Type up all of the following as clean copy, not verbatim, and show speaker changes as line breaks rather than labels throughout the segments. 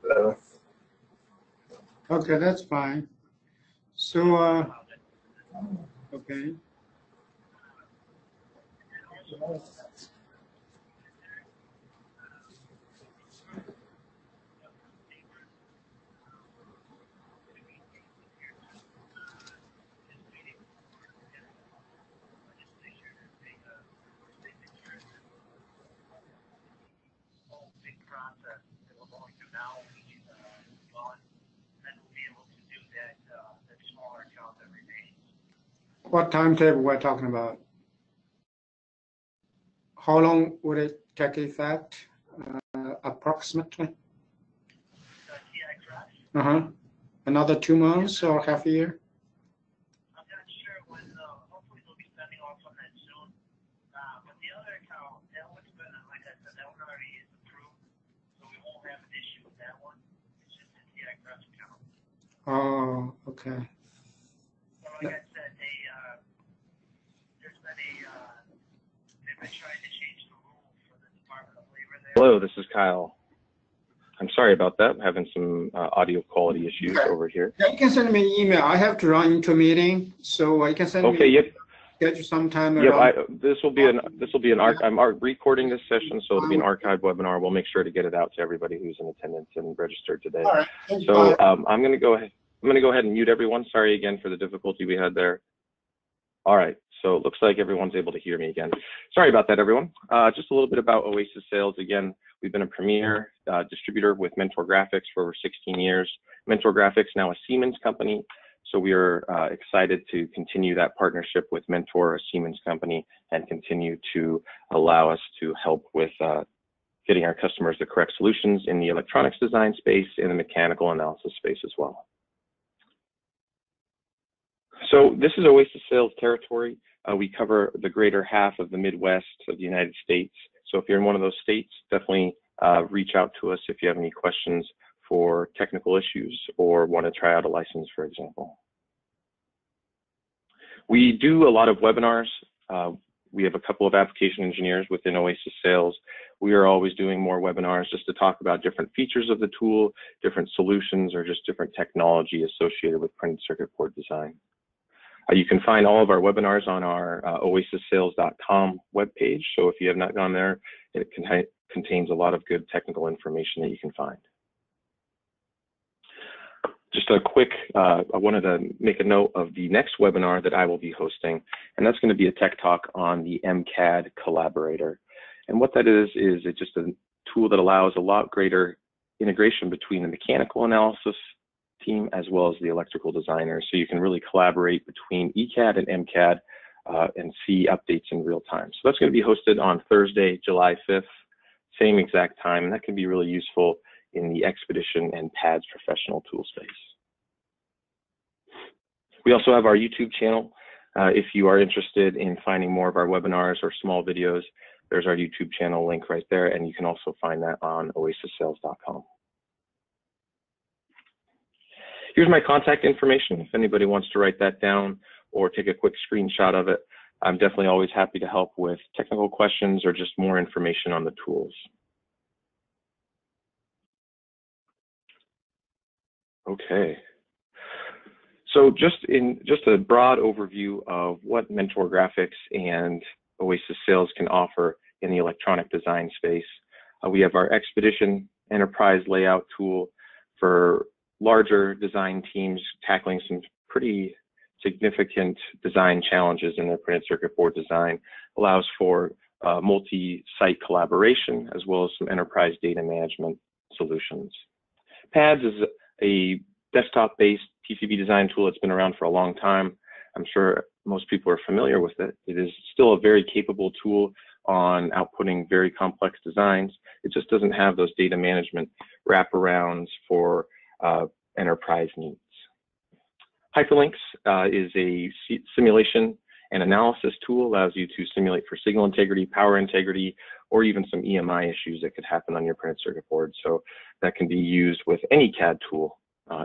Hello.
Okay, that's fine. So, okay. What timetable we're talking about? How long would it take effect, approximately? Another 2 months or half a year?
I'm not sure when, hopefully they'll be sending off on that soon. But the other account, that one's been, like I said, that one already is approved, so we won't have an issue with that one. It's just the TXRS account.
Oh, okay.
So like I said, there's been they've been trying to change the rule for the Department of Labor there.
Hello, this is Kyle. I'm sorry about that. I'm having some audio quality issues over here.
Yeah, you can send me an email. I have to run into a meeting, so I can send me.
Okay. Yep.
Schedule sometime.
Yep. This will be an I'm recording this session, so it'll be an archived webinar. We'll make sure to get it out to everybody who's in attendance and registered today.
All right.
So I'm going to go ahead and mute everyone. Sorry again for the difficulty we had there. All right. So it looks like everyone's able to hear me again. Sorry about that, everyone. Just a little bit about Oasis Sales. Again, we've been a premier distributor with Mentor Graphics for over 16 years. Mentor Graphics, now a Siemens company. So we are excited to continue that partnership with Mentor, a Siemens company, and continue to allow us to help with getting our customers the correct solutions in the electronics design space, in the mechanical analysis space as well. So this is Oasis Sales territory. We cover the greater half of the Midwest of the United States. So if you're in one of those states, definitely reach out to us if you have any questions for technical issues or want to try out a license, for example. We do a lot of webinars. We have a couple of application engineers within Oasis Sales. We are always doing more webinars just to talk about different features of the tool, different solutions, or just different technology associated with printed circuit board design. You can find all of our webinars on our oasissales.com webpage. So if you have not gone there, it contains a lot of good technical information that you can find. Just a quick, I wanted to make a note of the next webinar that I will be hosting, and that's going to be a tech talk on the MCAD Collaborator. And what that is it's just a tool that allows a lot greater integration between the mechanical analysis team as well as the electrical designers, so you can really collaborate between ECAD and MCAD and see updates in real time. So that's going to be hosted on Thursday, July 5th, same exact time, and that can be really useful in the Xpedition and PADS professional tool space. We also have our YouTube channel. If you are interested in finding more of our webinars or small videos, there's our YouTube channel link right there, and you can also find that on oasissales.com. Here's my contact information. If anybody wants to write that down or take a quick screenshot of it, I'm definitely always happy to help with technical questions or just more information on the tools. Okay. So just a broad overview of what Mentor Graphics and Oasis Sales can offer in the electronic design space. We have our Xpedition enterprise layout tool for larger design teams tackling some pretty significant design challenges in their printed circuit board design. Allows for multi-site collaboration as well as some enterprise data management solutions. PADS is a desktop-based PCB design tool that's been around for a long time. I'm sure most people are familiar with it. It is still a very capable tool on outputting very complex designs. It just doesn't have those data management wraparounds for enterprise needs. Hyperlinks is a simulation and analysis tool, allows you to simulate for signal integrity, power integrity, or even some EMI issues that could happen on your printed circuit board. So that can be used with any CAD tool,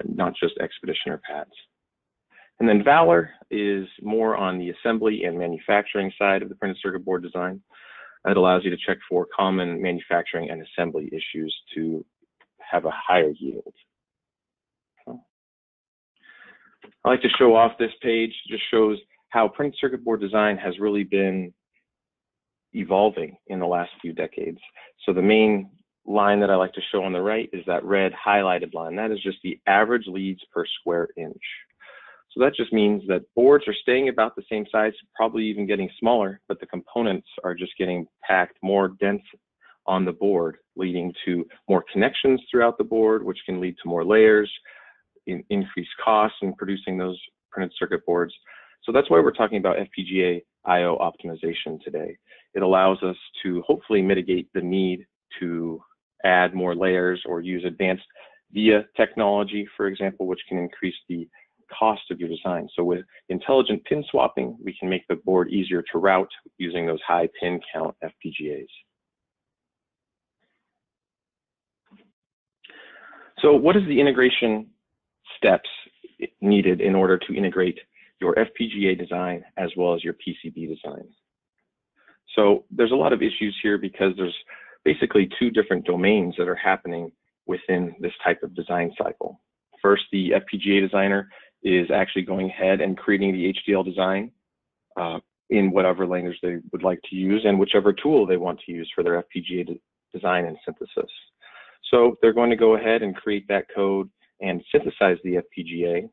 not just Xpedition or PADS. And then Valor is more on the assembly and manufacturing side of the printed circuit board design. It allows you to check for common manufacturing and assembly issues to have a higher yield. I like to show off this page. Just shows how printed circuit board design has really been evolving in the last few decades. So the main line that I like to show on the right is that red highlighted line. That is just the average leads per square inch. So that just means that boards are staying about the same size, probably even getting smaller, but the components are just getting packed more dense on the board, leading to more connections throughout the board, which can lead to more layers, increased costs in producing those printed circuit boards. So that's why we're talking about FPGA I/O optimization today. It allows us to hopefully mitigate the need to add more layers or use advanced via technology, for example, which can increase the cost of your design. So with intelligent pin swapping, we can make the board easier to route using those high pin count FPGAs. So what is the integration steps needed in order to integrate your FPGA design as well as your PCB design? So there's a lot of issues here because there's basically two different domains that are happening within this type of design cycle. First, the FPGA designer is actually going ahead and creating the HDL design in whatever language they would like to use and whichever tool they want to use for their FPGA design and synthesis. So they're going to go ahead and create that code and synthesize the FPGA.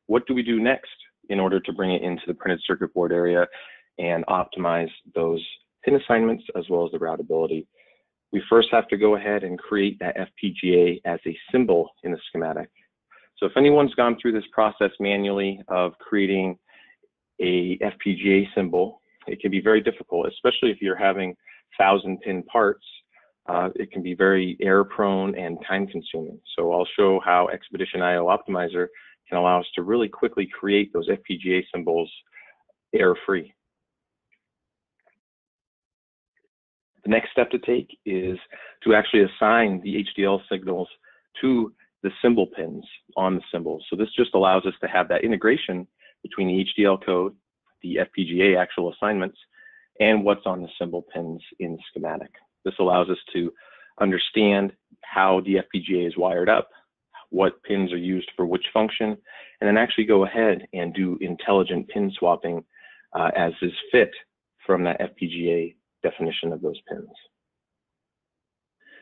What do we do next in order to bring it into the printed circuit board area and optimize those pin assignments as well as the routability? We first have to go ahead and create that FPGA as a symbol in the schematic. So if anyone's gone through this process manually of creating a FPGA symbol, it can be very difficult, especially if you're having 1,000-pin parts. It can be very error-prone and time-consuming. So I'll show how Xpedition I/O Optimizer can allow us to really quickly create those FPGA symbols error-free. The next step to take is to actually assign the HDL signals to the symbol pins on the symbols. So this just allows us to have that integration between the HDL code, the FPGA actual assignments, and what's on the symbol pins in the schematic. This allows us to understand how the FPGA is wired up, what pins are used for which function, and then actually go ahead and do intelligent pin swapping as is fit from that FPGA definition of those pins.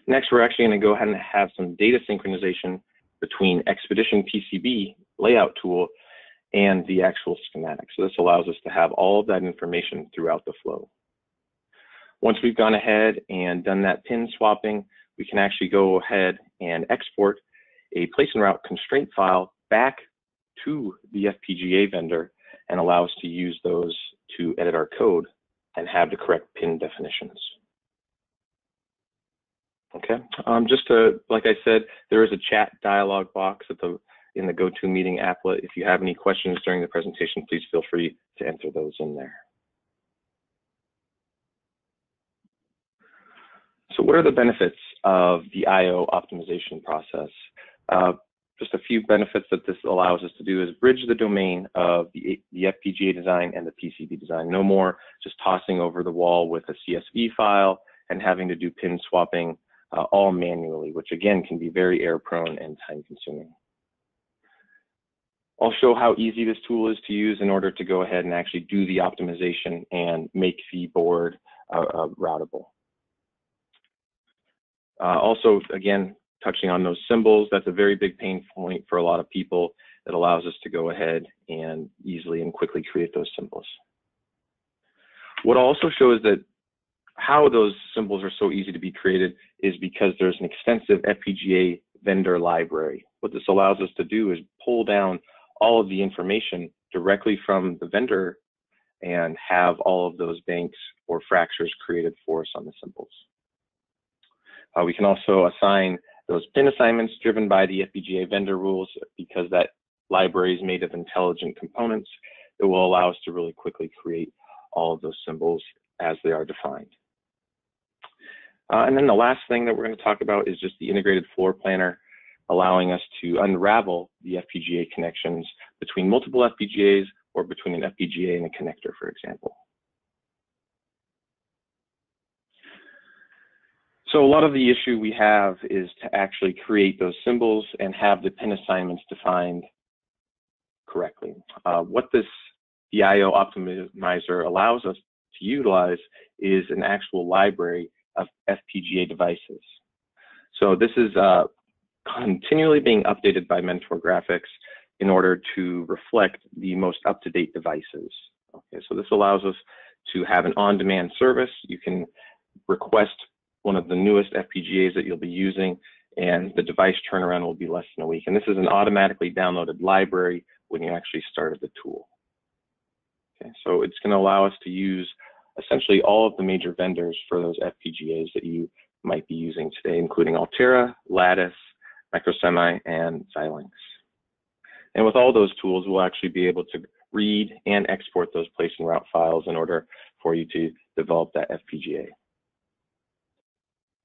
Next, we're actually going to go ahead and have some data synchronization between Xpedition PCB layout tool and the actual schematic. So this allows us to have all of that information throughout the flow. Once we've gone ahead and done that pin swapping, we can actually go ahead and export a place and route constraint file back to the FPGA vendor and allow us to use those to edit our code and have the correct pin definitions. Okay, just to, like I said, there is a chat dialog box in the GoToMeeting applet. If you have any questions during the presentation, please feel free to enter those in there. So what are the benefits of the I/O optimization process? Just a few benefits that this allows us to do is bridge the domain of the FPGA design and the PCB design. No more just tossing over the wall with a CSV file and having to do pin swapping all manually, which again can be very error prone and time consuming. I'll show how easy this tool is to use in order to go ahead and actually do the optimization and make the board routable. Also, again, touching on those symbols, that's a very big pain point for a lot of people. It allows us to go ahead and easily and quickly create those symbols. What I'll also show is that how those symbols are so easy to be created is because there's an extensive FPGA vendor library. What this allows us to do is pull down all of the information directly from the vendor and have all of those banks or fractures created for us on the symbols. We can also assign those pin assignments driven by the FPGA vendor rules. Because that library is made of intelligent components, it will allow us to really quickly create all of those symbols as they are defined. And then the last thing that we're going to talk about is just the integrated floor planner, allowing us to unravel the FPGA connections between multiple FPGAs or between an FPGA and a connector, for example. So a lot of the issue we have is to actually create those symbols and have the pin assignments defined correctly. What the I/O optimizer allows us to utilize is an actual library of FPGA devices. So this is continually being updated by Mentor Graphics in order to reflect the most up-to-date devices. Okay, so this allows us to have an on-demand service. You can request one of the newest FPGAs that you'll be using, and the device turnaround will be less than a week. And this is an automatically downloaded library when you actually started the tool. Okay, so it's going to allow us to use essentially all of the major vendors for those FPGAs that you might be using today, including Altera, Lattice, Microsemi, and Xilinx. And with all those tools, we'll actually be able to read and export those place and route files in order for you to develop that FPGA.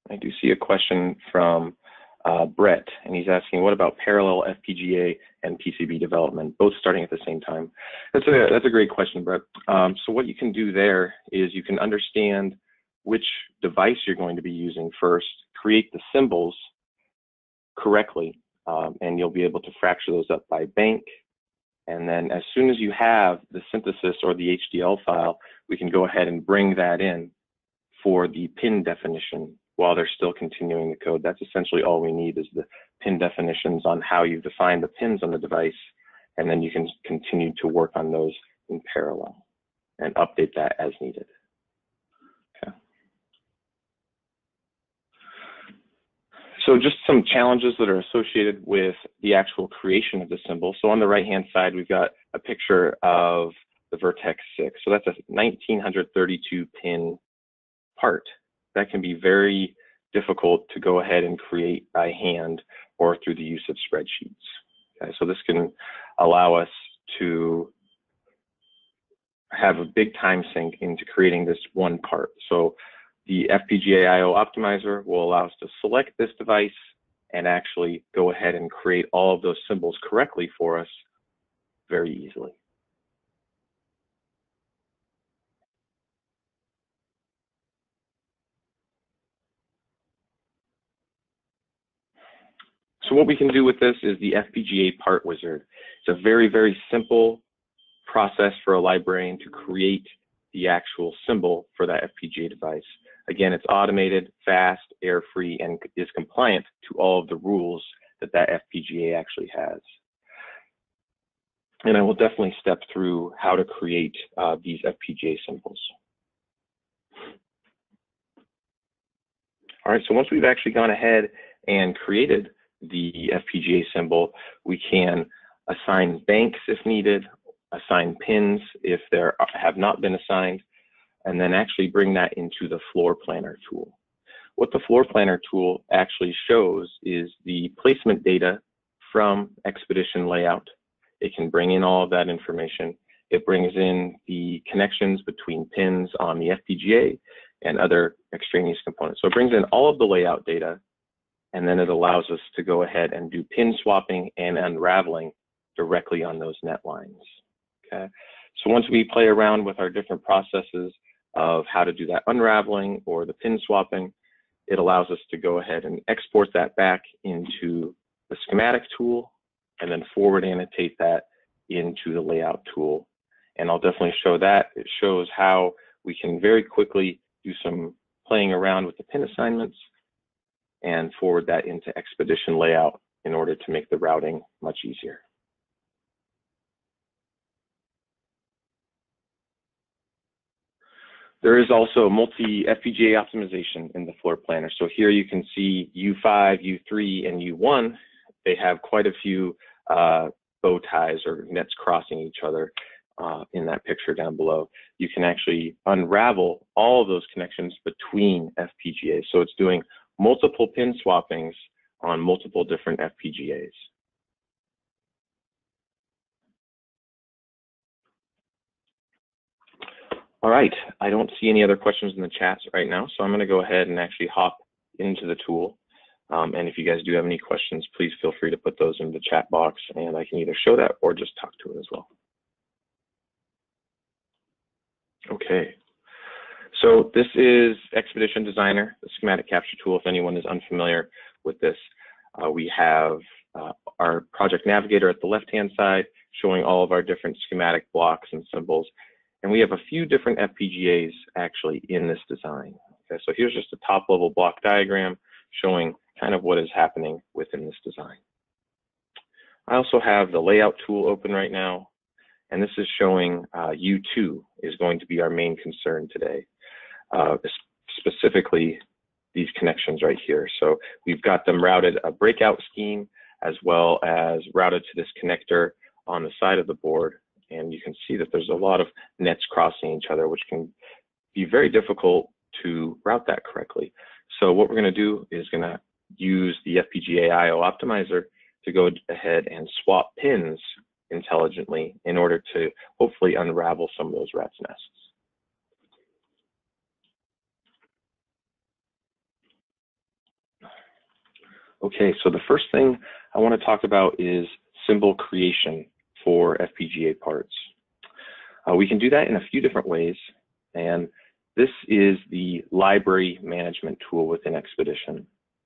I do see a question from Brett, and he's asking, what about parallel FPGA and PCB development, both starting at the same time? That's a great question, Brett. So what you can do there is you can understand which device you're going to be using first, create the symbols correctly, and you'll be able to fracture those up by bank. And then as soon as you have the synthesis or the HDL file, we can go ahead and bring that in for the pin definition while they're still continuing the code. That's essentially all we need is the pin definitions on how you define the pins on the device, and then you can continue to work on those in parallel and update that as needed. Okay. So just some challenges that are associated with the actual creation of the symbol. So on the right-hand side, we've got a picture of the Vertex 6. So that's a 1932 pin part. That can be very difficult to go ahead and create by hand or through the use of spreadsheets. Okay, so this can allow us to have a big time sink into creating this one part. So the FPGA I/O optimizer will allow us to select this device and actually go ahead and create all of those symbols correctly for us very easily. So what we can do with this is the FPGA part wizard. It's a very, very simple process for a librarian to create the actual symbol for that FPGA device. Again, it's automated, fast, error-free, and is compliant to all of the rules that that FPGA actually has. And I will definitely step through how to create these FPGA symbols. All right, so once we've actually gone ahead and created the FPGA symbol, we can assign banks if needed, assign pins if there have not been assigned, and then actually bring that into the floor planner tool. What the floor planner tool actually shows is the placement data from Xpedition layout. It can bring in all of that information. It brings in the connections between pins on the FPGA and other extraneous components. So it brings in all of the layout data, and then it allows us to go ahead and do pin swapping and unraveling directly on those net lines. Okay. So once we play around with our different processes of how to do that unraveling or the pin swapping, it allows us to go ahead and export that back into the schematic tool and then forward annotate that into the layout tool. And I'll definitely show that. It shows how we can very quickly do some playing around with the pin assignments and forward that into Xpedition layout in order to make the routing much easier. There is also multi-FPGA optimization in the floor planner. So here you can see U5, U3, and U1. They have quite a few bow ties or nets crossing each other in that picture down below. You can actually unravel all of those connections between FPGAs. So it's doing multiple pin swappings on multiple different FPGAs. All right, I don't see any other questions in the chats right now, so I'm going to go ahead and actually hop into the tool. And if you guys do have any questions, please feel free to put those in the chat box, and I can either show that or just talk to it as well. Okay, So this is Xpedition Designer, the schematic capture tool. If anyone is unfamiliar with this, we have our project navigator at the left-hand side showing all of our different schematic blocks and symbols. And we have a few different FPGAs actually in this design. Okay, so here's just a top-level block diagram showing kind of what is happening within this design. I also have the layout tool open right now, and this is showing U2 is going to be our main concern today. Specifically these connections right here. So we've got them routed a breakout scheme as well as routed to this connector on the side of the board. And you can see that there's a lot of nets crossing each other, which can be very difficult to route that correctly. So what we're going to do is going to use the FPGA I optimizer to go ahead and swap pins intelligently in order to hopefully unravel some of those rat's nests. Okay, so the first thing I want to talk about is symbol creation for FPGA parts. We can do that in a few different ways, and this is the library management tool within Xpedition.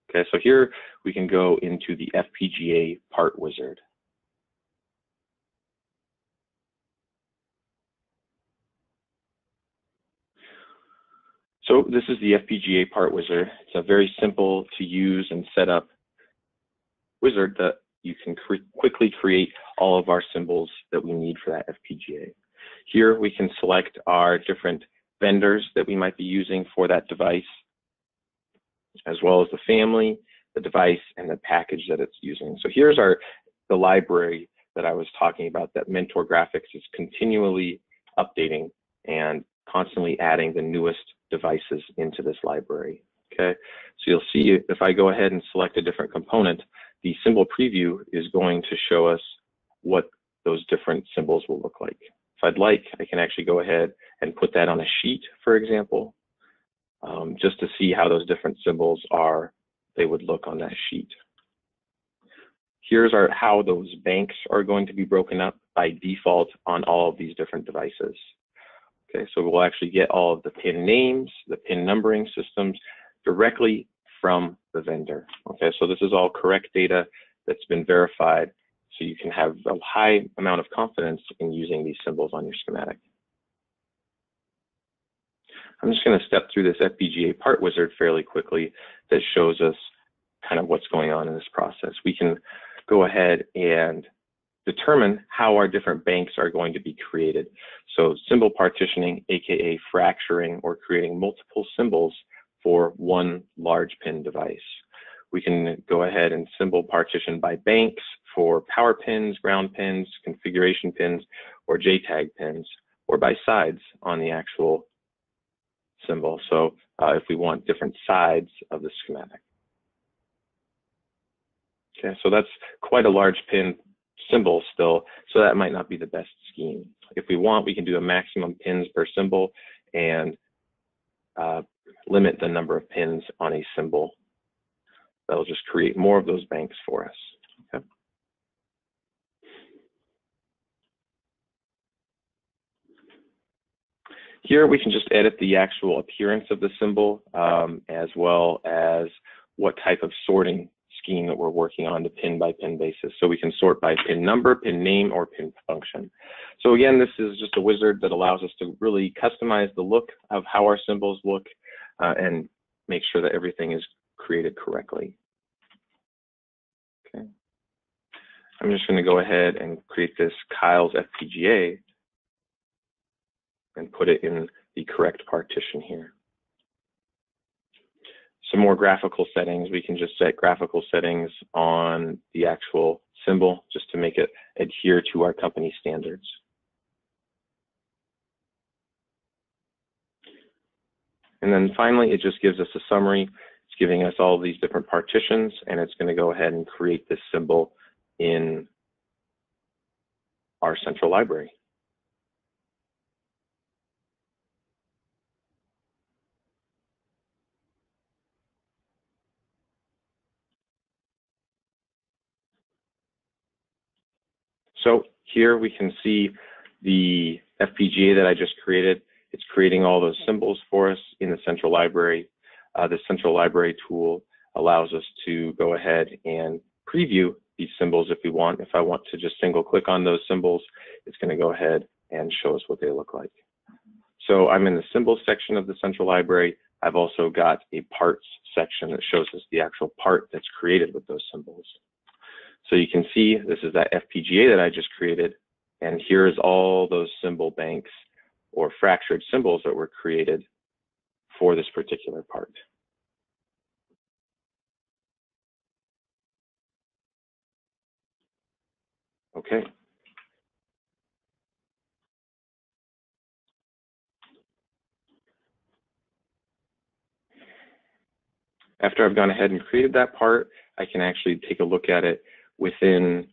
Okay, so here we can go into the FPGA part wizard. So this is the FPGA part wizard. It's a very simple to use and set up wizard that you can quickly create all of our symbols that we need for that FPGA. Here we can select our different vendors that we might be using for that device, as well as the family, the device, and the package that it's using. So here's the library that I was talking about that Mentor Graphics is continually updating and constantly adding the newest devices into this library. Okay, so you'll see if I go ahead and select a different component, the symbol preview is going to show us what those different symbols will look like. If I'd like, I can actually go ahead and put that on a sheet, for example, just to see how those different symbols they would look on that sheet. Here's how those banks are going to be broken up by default on all of these different devices. Okay, so we'll actually get all of the pin names, the pin numbering systems directly from the vendor. Okay, so this is all correct data that's been verified, so you can have a high amount of confidence in using these symbols on your schematic. I'm just going to step through this FPGA part wizard fairly quickly that shows us kind of what's going on in this process. We can go ahead and determine how our different banks are going to be created. So symbol partitioning, aka fracturing or creating multiple symbols for one large pin device. We can go ahead and symbol partition by banks for power pins, ground pins, configuration pins, or JTAG pins, or by sides on the actual symbol. So if we want different sides of the schematic. Okay, so that's quite a large pin symbol still, so that might not be the best scheme. If we want, we can do a maximum pins per symbol and limit the number of pins on a symbol. That'll just create more of those banks for us. Okay. Here we can just edit the actual appearance of the symbol, as well as what type of sorting scheme that we're working on, the pin by pin basis. So we can sort by pin number, pin name, or pin function. So again, this is just a wizard that allows us to really customize the look of how our symbols look and make sure that everything is created correctly. Okay. I'm just going to go ahead and create this Kyle's FPGA and put it in the correct partition here. Some more graphical settings. We can just set graphical settings on the actual symbol just to make it adhere to our company standards. And then finally, it just gives us a summary. It's giving us all of these different partitions, and it's going to go ahead and create this symbol in our central library. So here we can see the FPGA that I just created It's creating all those symbols for us in the central library. The central library tool allows us to go ahead and preview these symbols if we want. If I want to just single click on those symbols, it's going to go ahead and show us what they look like. So I'm in the symbols section of the central library. I've also got a parts section that shows us the actual part that's created with those symbols. So you can see this is that FPGA that I just created, and here's all those symbol banks or fractured symbols that were created for this particular part. Okay. After I've gone ahead and created that part, I can actually take a look at it within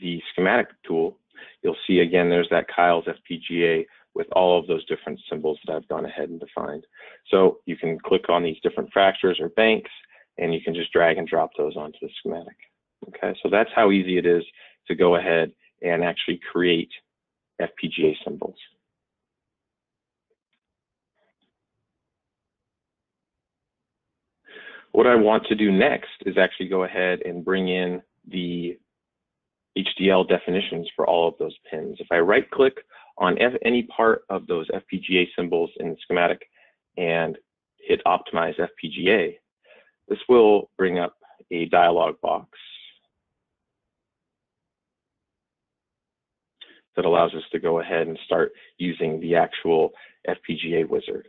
the schematic tool. You'll see again, there's that Kyle's FPGA with all of those different symbols that I've gone ahead and defined. So you can click on these different fractures or banks, and you can just drag and drop those onto the schematic. Okay, so that's how easy it is to go ahead and actually create FPGA symbols. What I want to do next is actually go ahead and bring in the HDL definitions for all of those pins. If I right click on any part of those FPGA symbols in the schematic and hit Optimize FPGA, this will bring up a dialog box that allows us to go ahead and start using the actual FPGA wizard.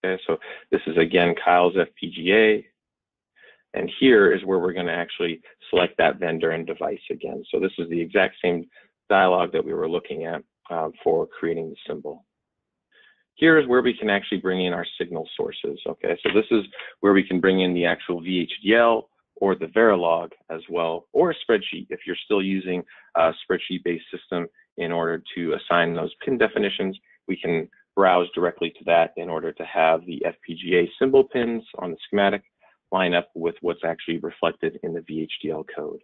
Okay, so this is again Kyle's FPGA. And here is where we're going to actually select that vendor and device again. So this is the exact same dialog that we were looking at for creating the symbol. Here is where we can actually bring in our signal sources. Okay, so this is where we can bring in the actual VHDL or the Verilog as well, or a spreadsheet if you're still using a spreadsheet-based system in order to assign those pin definitions. We can browse directly to that in order to have the FPGA symbol pins on the schematic line up with what's actually reflected in the VHDL code.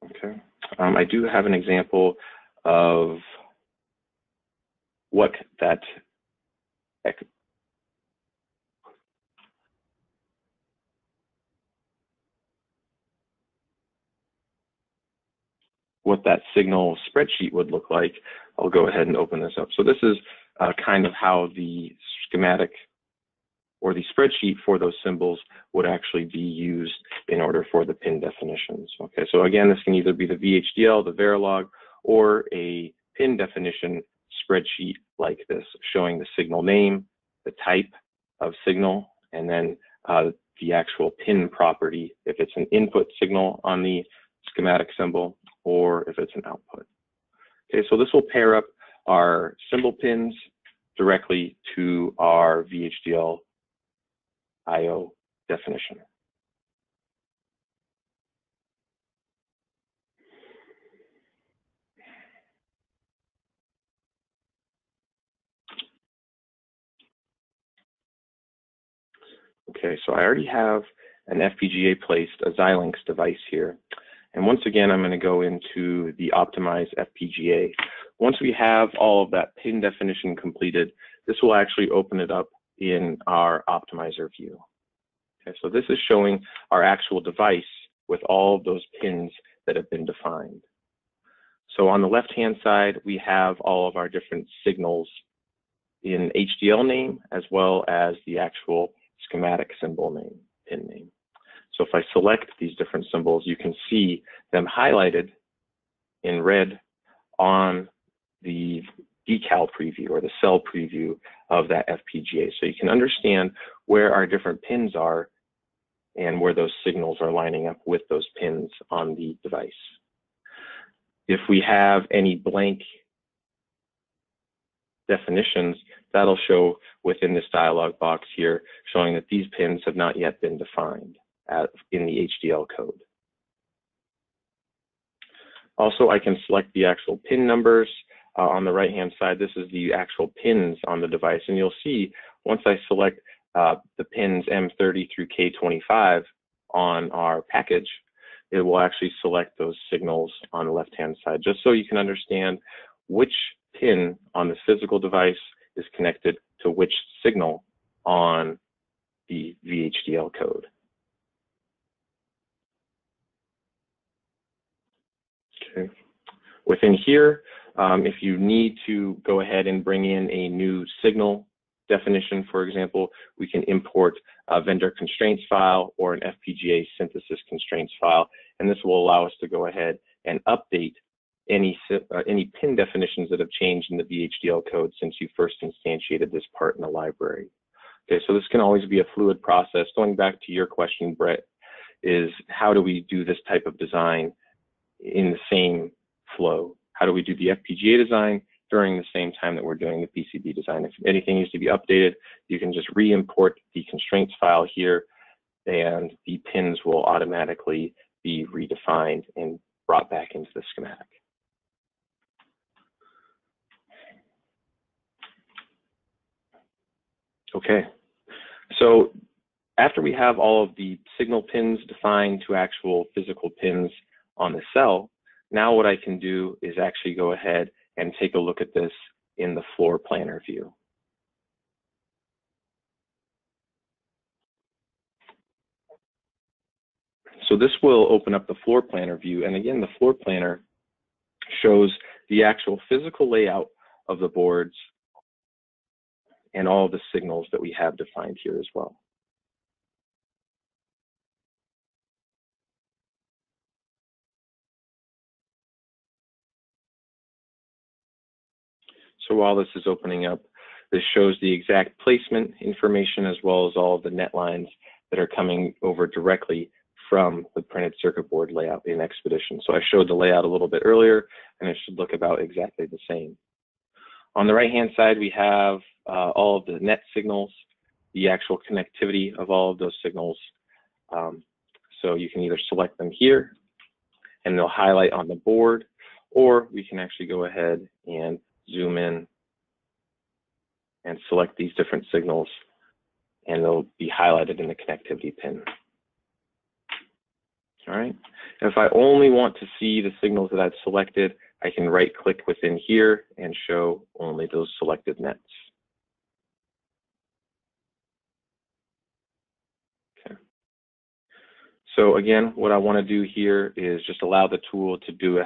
Okay, I do have an example of what that signal spreadsheet would look like. I'll go ahead and open this up. So this is kind of how the schematic or the spreadsheet for those symbols would actually be used in order for the pin definitions. Okay, so again, this can either be the VHDL, the Verilog, or a pin definition spreadsheet like this, showing the signal name, the type of signal, and then the actual pin property, if it's an input signal on the schematic symbol, or if it's an output. Okay, so this will pair up our symbol pins directly to our VHDL I/O definition. Okay, so I already have an FPGA placed, a Xilinx device here. And once again, I'm going to go into the Optimize FPGA. Once we have all of that pin definition completed, this will actually open it up in our optimizer view. Okay, so this is showing our actual device with all of those pins that have been defined. So on the left-hand side, we have all of our different signals in HDL name, as well as the actual schematic symbol name, pin name. So if I select these different symbols, you can see them highlighted in red on the decal preview or the cell preview of that FPGA. So you can understand where our different pins are and where those signals are lining up with those pins on the device. If we have any blank definitions, that'll show within this dialog box here, showing that these pins have not yet been defined in the HDL code. Also, I can select the actual pin numbers on the right-hand side. This is the actual pins on the device, and you'll see once I select the pins M30 through K25 on our package, it will actually select those signals on the left-hand side, just so you can understand which pin on the physical device is connected to which signal on the VHDL code. Okay. Within here, if you need to go ahead and bring in a new signal definition, for example, we can import a vendor constraints file or an FPGA synthesis constraints file, and this will allow us to go ahead and update any pin definitions that have changed in the VHDL code since you first instantiated this part in the library. Okay, so this can always be a fluid process. Going back to your question, Brett, is how do we do this type of design in the same flow? How do we do the FPGA design during the same time that we're doing the PCB design? If anything needs to be updated, you can just re-import the constraints file here, and the pins will automatically be redefined and brought back into the schematic. Okay, so after we have all of the signal pins defined to actual physical pins on the cell, now what I can do is actually go ahead and take a look at this in the floor planner view. So this will open up the floor planner view, and again, the floor planner shows the actual physical layout of the boards and all of the signals that we have defined here as well. So while this is opening up, this shows the exact placement information as well as all of the net lines that are coming over directly from the printed circuit board layout in Xpedition. So I showed the layout a little bit earlier, and it should look about exactly the same. On the right-hand side, we have all of the net signals, the actual connectivity of all of those signals. So you can either select them here, and they'll highlight on the board, or we can actually go ahead and zoom in and select these different signals, and they'll be highlighted in the connectivity pin. All right. If I only want to see the signals that I've selected, I can right-click within here and show only those selected nets. Okay. So again, what I want to do here is just allow the tool to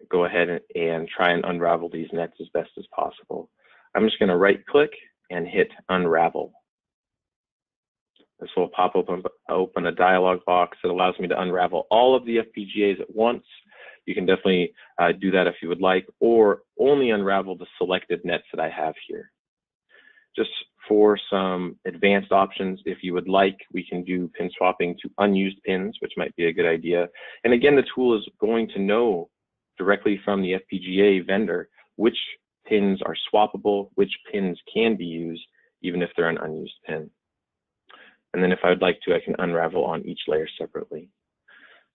go ahead and try and unravel these nets as best as possible. I'm just going to right-click and hit Unravel. This will pop open a dialog box that allows me to unravel all of the FPGAs at once. You can definitely do that if you would like, or only unravel the selected nets that I have here. Just for some advanced options, if you would like, we can do pin swapping to unused pins, which might be a good idea. And again, the tool is going to know directly from the FPGA vendor which pins are swappable, which pins can be used, even if they're an unused pin. And then if I would like to, I can unravel on each layer separately.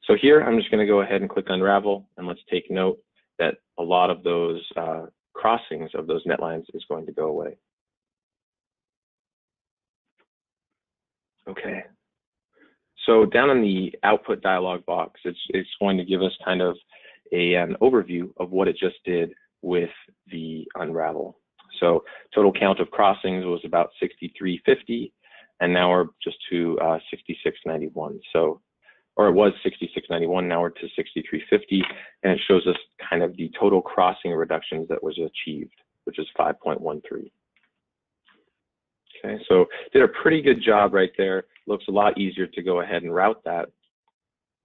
So here, I'm just going to go ahead and click Unravel, and let's take note that a lot of those crossings of those net lines is going to go away. Okay. So down in the output dialog box, it's going to give us kind of an overview of what it just did with the unravel. So total count of crossings was about 6,350, and now we're just to 6,691. So, or it was 6,691, now we're to 6,350, and it shows us kind of the total crossing reductions that was achieved, which is 5.13. Okay, so did a pretty good job right there. Looks a lot easier to go ahead and route that.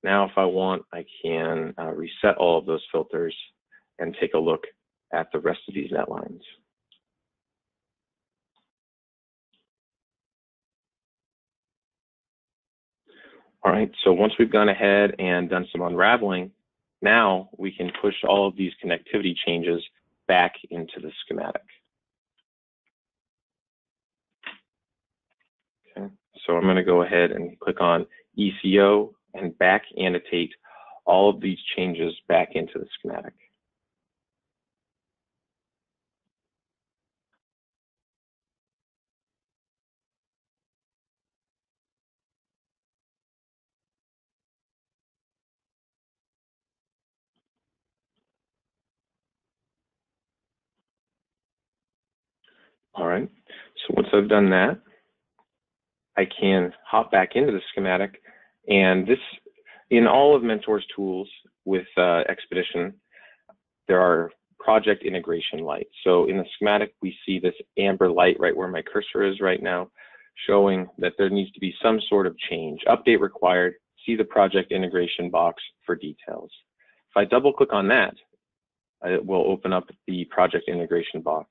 Now, if I want, I can reset all of those filters and take a look at the rest of these net lines. All right, so once we've gone ahead and done some unraveling, now we can push all of these connectivity changes back into the schematic. Okay, so I'm going to go ahead and click on ECO and back annotate all of these changes back into the schematic. All right, so once I've done that, I can hop back into the schematic, and this, in all of Mentor's tools with Xpedition, there are project integration lights. So in the schematic, we see this amber light right where my cursor is right now, showing that there needs to be some sort of change. Update required, see the project integration box for details. If I double click on that, it will open up the project integration box.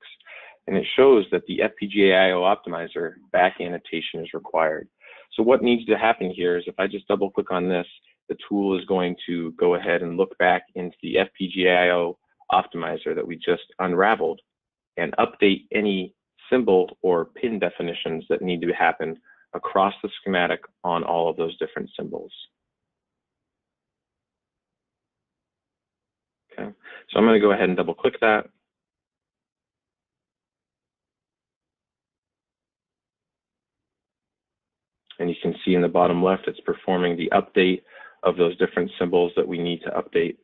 And it shows that the FPGA I optimizer back annotation is required. So what needs to happen here is if I just double click on this, the tool is going to go ahead and look back into the FPGA I optimizer that we just unraveled and update any symbol or pin definitions that need to happen across the schematic on all of those different symbols. Okay, so I'm going to go ahead and double click that. And you can see in the bottom left, it's performing the update of those different symbols that we need to update.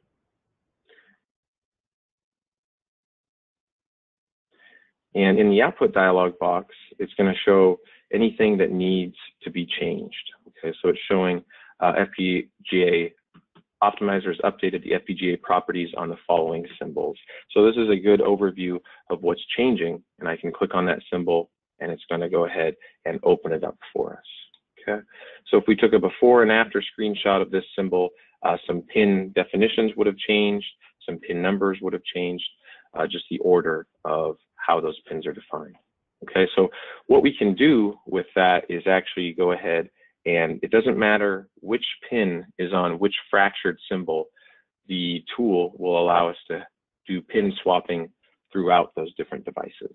And in the output dialog box, it's going to show anything that needs to be changed. Okay, so it's showing FPGA optimizers updated the FPGA properties on the following symbols. So this is a good overview of what's changing, and I can click on that symbol, and it's going to go ahead and open it up for us. Okay, so if we took a before and after screenshot of this symbol, some pin definitions would have changed, some pin numbers would have changed, just the order of how those pins are defined. Okay, so what we can do with that is actually go ahead, and it doesn't matter which pin is on which fractured symbol, the tool will allow us to do pin swapping throughout those different devices.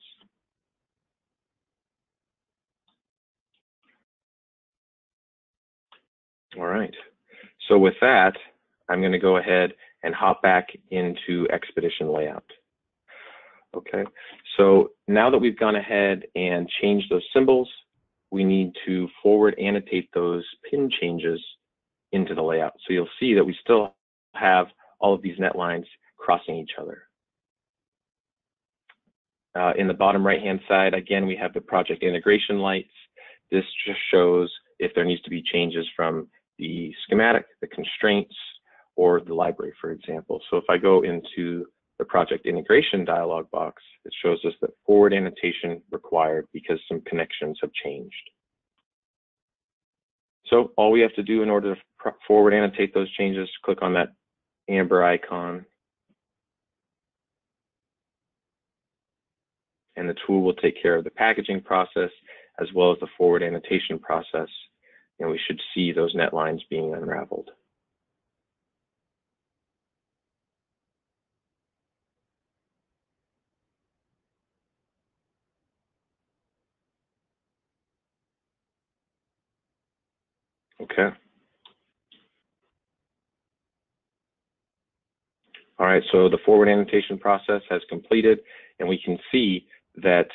All right, so with that, I'm going to go ahead and hop back into Xpedition layout. Okay, so now that we've gone ahead and changed those symbols, we need to forward annotate those pin changes into the layout. So you'll see that we still have all of these net lines crossing each other. In the bottom right-hand side, again, we have the project integration lights. This just shows if there needs to be changes from the schematic, the constraints, or the library, for example. So if I go into the project integration dialog box, it shows us that forward annotation required because some connections have changed. So all we have to do in order to forward annotate those changes, click on that amber icon, and the tool will take care of the packaging process as well as the forward annotation process, and we should see those net lines being unraveled. Okay. All right, so the forward annotation process has completed, and we can see that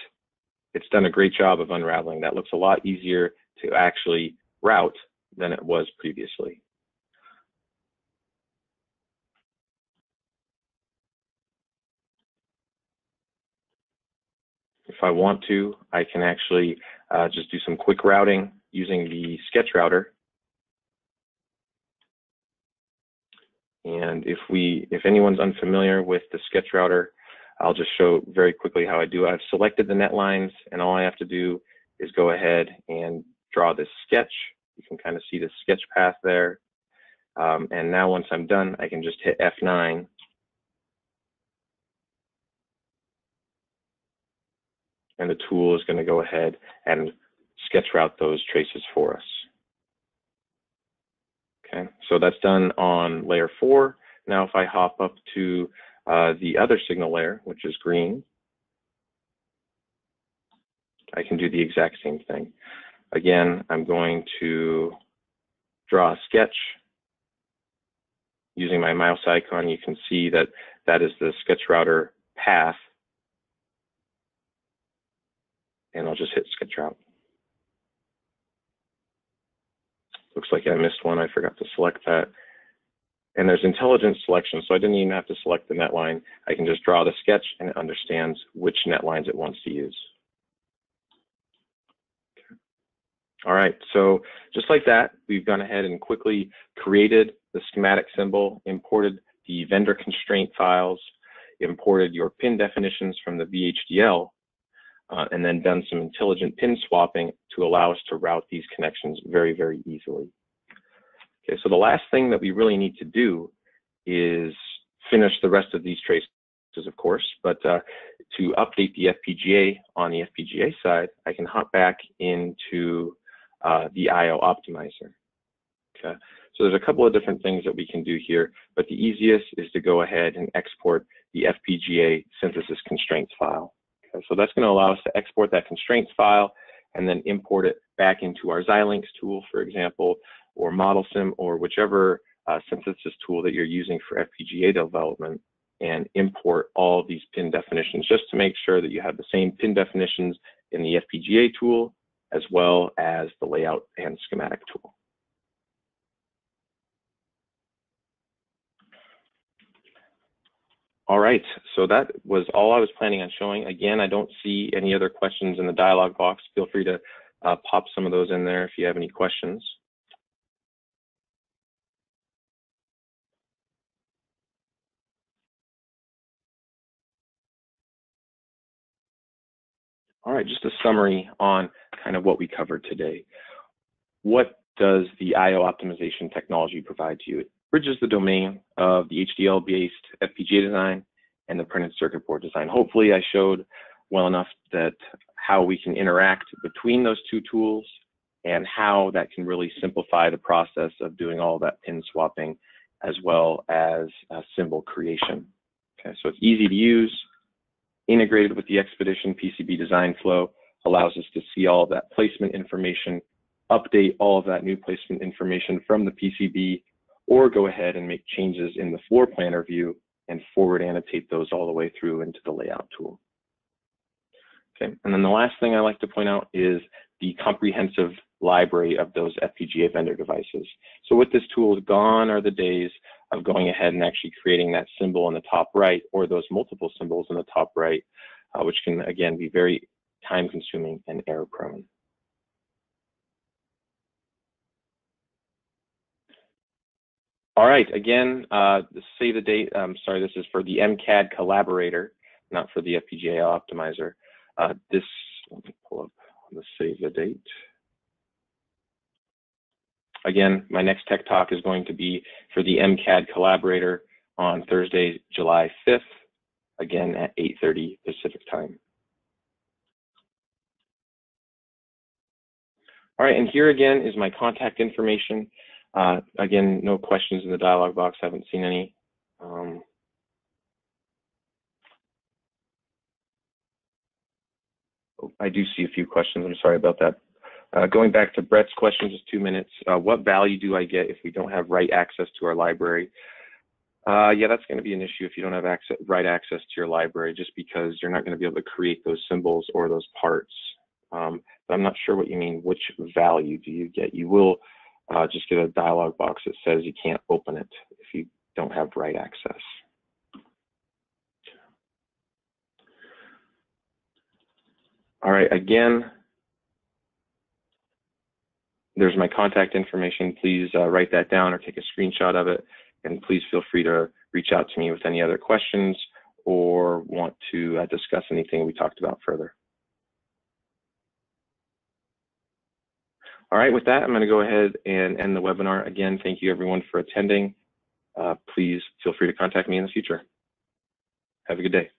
it's done a great job of unraveling. That looks a lot easier to actually route than it was previously. If I want to, I can actually just do some quick routing using the sketch router. And if anyone's unfamiliar with the sketch router, I'll just show very quickly how I do it. I've selected the net lines, and all I have to do is go ahead and draw this sketch. You can kind of see the sketch path there. And now once I'm done, I can just hit F9. And the tool is going to go ahead and sketch route those traces for us. Okay, so that's done on layer 4. Now if I hop up to the other signal layer, which is green, I can do the exact same thing. Again, I'm going to draw a sketch. Using my mouse icon, you can see that that is the sketch router path. And I'll just hit sketch route. Looks like I missed one. I forgot to select that. And there's intelligent selection, so I didn't even have to select the net line. I can just draw the sketch, and it understands which net lines it wants to use. All right, so just like that, we've gone ahead and quickly created the schematic symbol, imported the vendor constraint files, imported your pin definitions from the VHDL, and then done some intelligent pin swapping to allow us to route these connections very, very easily. Okay, so the last thing that we really need to do is finish the rest of these traces, of course, but to update the FPGA on the FPGA side, I can hop back into the IO optimizer. Okay, so there's a couple of different things that we can do here, but the easiest is to go ahead and export the FPGA synthesis constraints file. Okay, so that's going to allow us to export that constraints file and then import it back into our Xilinx tool, for example, or ModelSim, or whichever synthesis tool that you're using for FPGA development, and import all these pin definitions just to make sure that you have the same pin definitions in the FPGA tool as well as the layout and schematic tool. All right, so that was all I was planning on showing. Again, I don't see any other questions in the dialog box. Feel free to pop some of those in there if you have any questions. All right, just a summary on kind of what we covered today. What does the IO optimization technology provide to you? It bridges the domain of the HDL-based FPGA design and the printed circuit board design. Hopefully I showed well enough that how we can interact between those two tools and how that can really simplify the process of doing all that pin swapping as well as symbol creation. Okay, so it's easy to use, integrated with the Xpedition PCB design flow, allows us to see all of that placement information, update all of that new placement information from the PCB, or go ahead and make changes in the floor planner view and forward annotate those all the way through into the layout tool. Okay, and then the last thing I like to point out is the comprehensive library of those FPGA vendor devices. So with this tool, gone are the days of going ahead and actually creating that symbol in the top right or those multiple symbols in the top right, which can again be very time consuming and error prone. All right, again, save the date. Sorry, this is for the MCAD collaborator, not for the FPGA optimizer. Let me pull up the save the date. Again, my next tech talk is going to be for the MCAD collaborator on Thursday, July 5th, again at 8:30 Pacific time. All right, and here again is my contact information. Again, no questions in the dialog box, haven't seen any. I do see a few questions, I'm sorry about that. Going back to Brett's question, just 2 minutes. What value do I get if we don't have write access to our library? Yeah, that's going to be an issue if you don't have write access to your library, just because you're not going to be able to create those symbols or those parts. But I'm not sure what you mean. Which value do you get? You will just get a dialog box that says you can't open it if you don't have write access. All right, again, there's my contact information. Please write that down or take a screenshot of it. And please feel free to reach out to me with any other questions or want to discuss anything we talked about further. All right, with that, I'm going to go ahead and end the webinar. Again, thank you everyone for attending. Please feel free to contact me in the future. Have a good day.